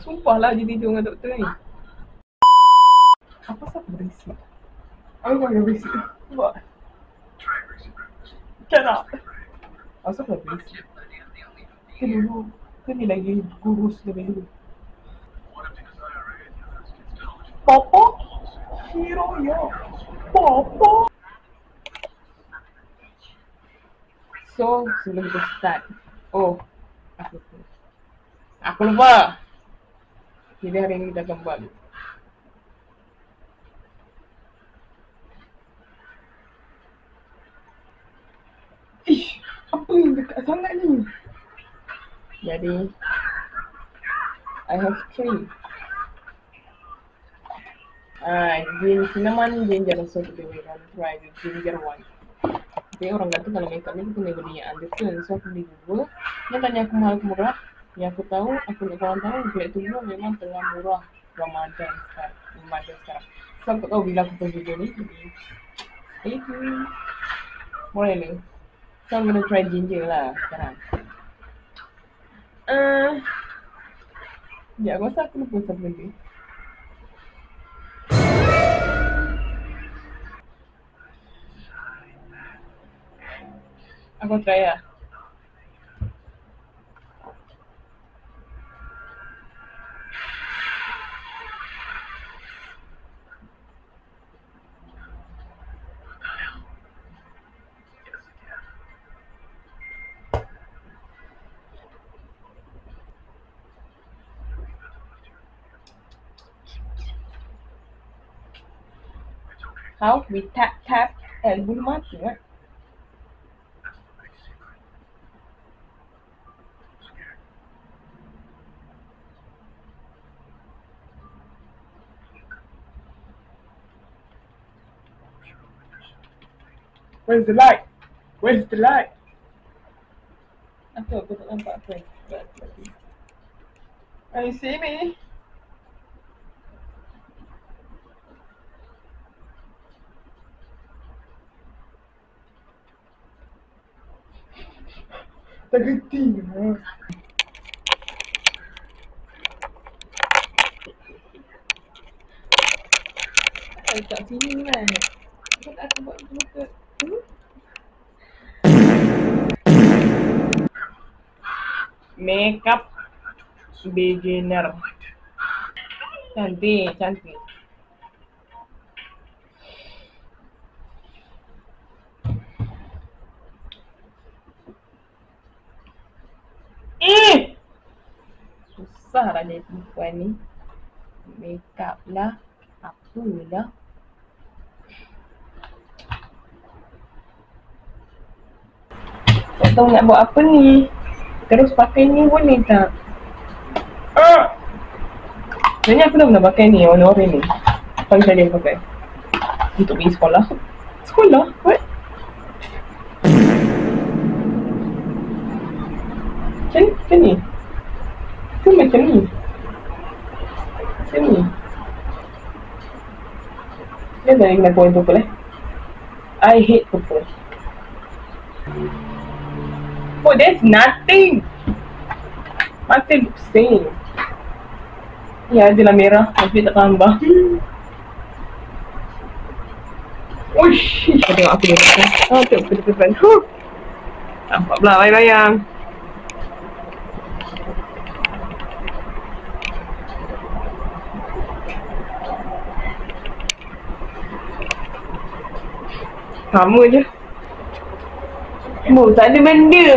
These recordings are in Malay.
Sumpah lah jadi tidur dengan doktor ni. Apa sebab berisik? Aku tak berisik. Buat. Cannot. Asal tak berisik? Ke dulu. Ke ni lagi kurus lebih dulu. Papa? Hero ya. Papa? So, sebelum kita start. Oh. Aku lupa. Jadi hari ini kita akan buat. Ish, apa yang dekat sangat ni? Jadi, I have 3. Cinnamon ginger, so today we're gonna try the ginger one. Tapi orang kata kalau makeup ni kena beli yang undertone, so aku beli 2. Dia tanya aku mahal ke murah. Yang aku tahu, aku nak korang tahu, Black Tubuh memang tengah murah Ramadan sekarang. So aku tahu bila aku post video ni. Stay tuned. Boleh ni. So I'm gonna try ginger lah sekarang. Ya, aku rasa aku lupa satu benda. Aku try lah. How we tap bulu mati kan? Where's the light? Where's the light? Aku tak nampak apa. Can you see me? Tak gerti lah. Kat sini kan. Aku buat betul-betul. Makeup beginner. Cantik. Susah lah jadi perempuan ni. Makeup lah. Apalah. Tak tahu nak buat apa ni. Terus pakai ni boleh tak? Sebenarnya aku dah pernah pakai ni, warna orange ni. Pagi tadi aku pakai untuk pergi sekolah. Sekolah? What? Macam ni? Ke macam ni? Macam ni? Dia tak nak warna purple I hate purple. Oh, there's nothing. Masih look same. Ya, adalah merah. Tapi tak tambah. Uish. Tengok aku dia makan. Tengok aku depan. Nampak pula bayang-bayang. Sama je. Tak ada benda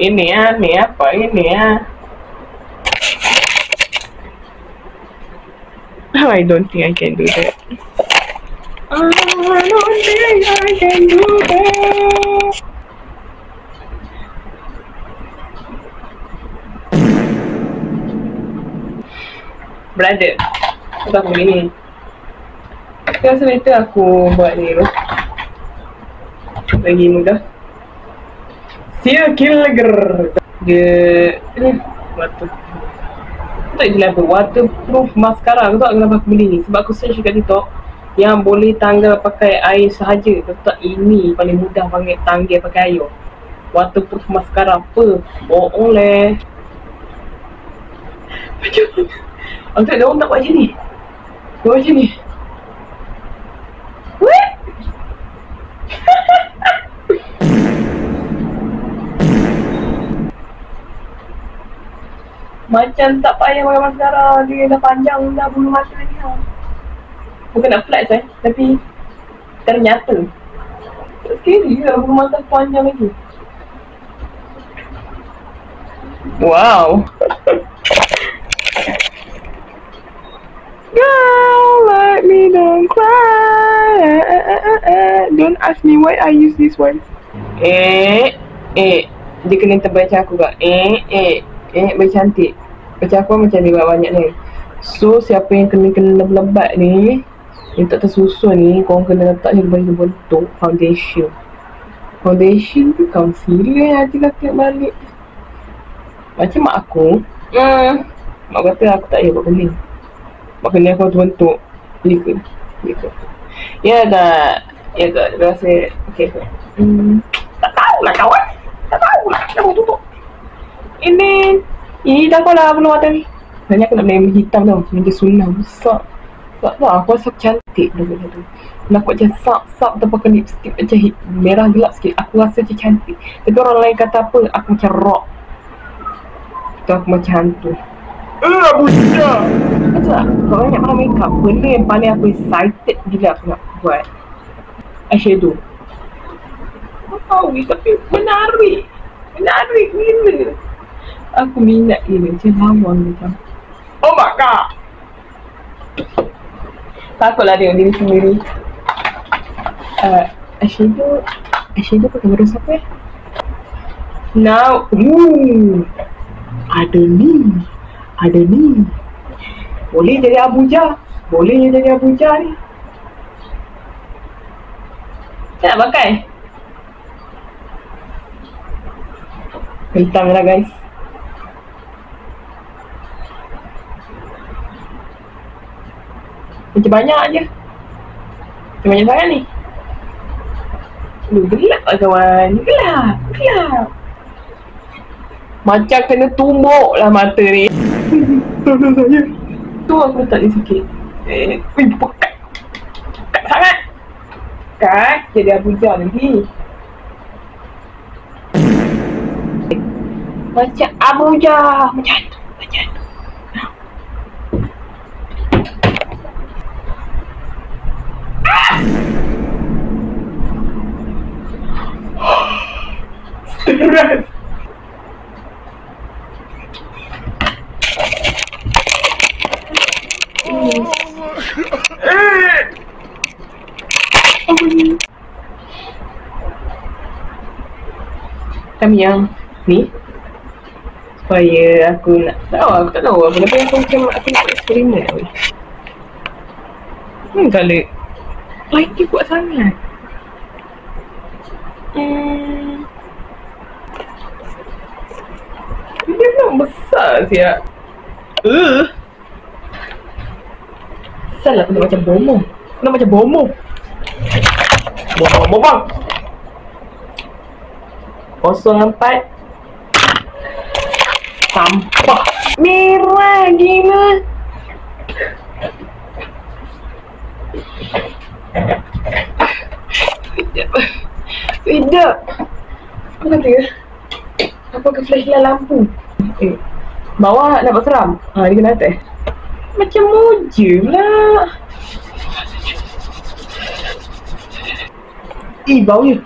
ini apa ini I don't think I can do that. Brother, aku tak begini. Aku rasa later aku buat ni dulu. Lagi mudah. Circular. Dia water. Tak jelas apa. Waterproof mascara. Aku tak kenapa aku beli ni. Sebab aku search kat TikTok yang boleh tanggal pakai air sahaja. Aku tak ini paling mudah panggil tanggal pakai air. Waterproof maskara apa? Bohong leh. Macam mana? Aku tak ada orang nak buat macam ni. Buat macam ni. What? Macam tak payah pakai maskara. Dia dah panjang dah bulu mata dia. Bukan nak flex tapi ternyata scary lah bulu mata panjang lagi. Wow. Girl, let me don't cry. Don't ask me why I use this one. Dia kena terbaca aku kak. Baik cantik. Baca aku macam dia banyak ni. So siapa yang kena lebat ni, yang tak tersusun ni, korang kena letak ni bagi bentuk foundation. Foundation tu concealer nanti lah kena balik. Macam mak aku. Mak kata aku tak payah buat kening. Mak kening aku bentuk liquid. Ya tak? Ya tak? Dia rasa okey ke? Tak tahulah kawan. Tak tahulah. Dah mau tutup. Ini dah kau lah bulu mata ni. Sebenarnya aku nak beli hitam tau. Macam dia sunam besar. Tak tahu aku rasa cantik dulu tu. Nak buat macam sak tu pakai lipstick macam merah gelap sikit. Aku rasa macam cantik. Tapi orang lain kata apa? Aku macam rock. Tu aku macam hantu. Budak. Macam kau banyak pakai makeup. Benda yang paling aku excited gila aku nak buat eyeshadow. Kau tahu tapi menarik. Menarik gila. Aku minat gila. Macam lawan macam. Oh my god. Takutlah tengok diri sendiri. Eyeshadow pakai berus apa Now, ada ni. Boleh jadi Abuja. Ni. Tak nak pakai. Hitam lah guys. Macam banyak je. Macam banyak sangat ni. Gelap lah kawan. Gelap. Macam kena tumbuk lah mata ni. Tolong saya. Tu aku letak ni sikit. Pekat. Pekat sangat. Kan? Jadi Abuja lagi. Macam Abuja. Macam tu. Stres. Apa ni? Kami yang ni supaya aku nak tahu, aku tak tahu apa tapi aku macam aku nak eksperimen lah. Kalau lagi kuat sangat. Dia memang besar siap. Salah aku nak macam bomo. Bomo. 04 sampah merah gila. Sedap. Apa kata? Apakah flashlight lampu? Bawah nampak seram. Dia kena atas. Macam moja lah. Baunya.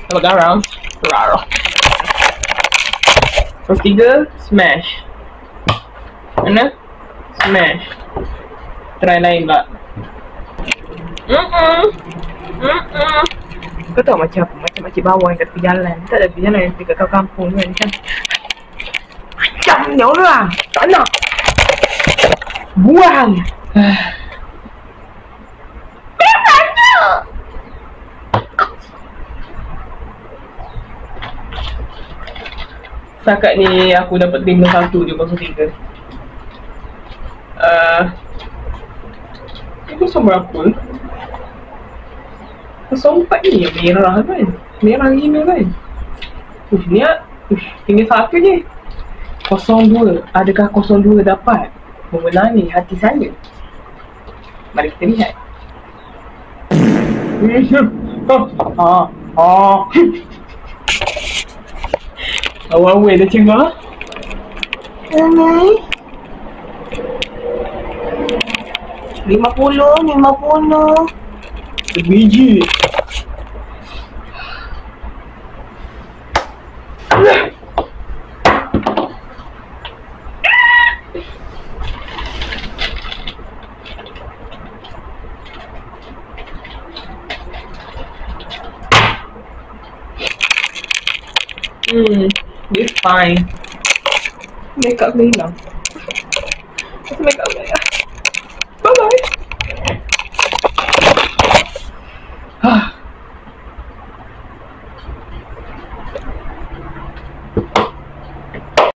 Nampak garang. Terus 3, smash. Mana? Smash. Try lain pula. Kau tahu macam apa? Macam makcik bawah yang kat tepi jalan. Tak ada tepi jalan yang dekat kampung kan. Macam ni orang. Tak nak. Buang. Memangnya. Setakat ni aku dapat terima 1.03. Itu sama berapa? 04 ni yang merah kan? Merah gila kan? Ni tinggal satu je. 02. Adakah 02 dapat memenangi hati saya? Mari kita lihat. Awal-awal dah cengah. Ramai 50 Sebiji. It's fine. Makeup dah hilang. Makeup dah hilang.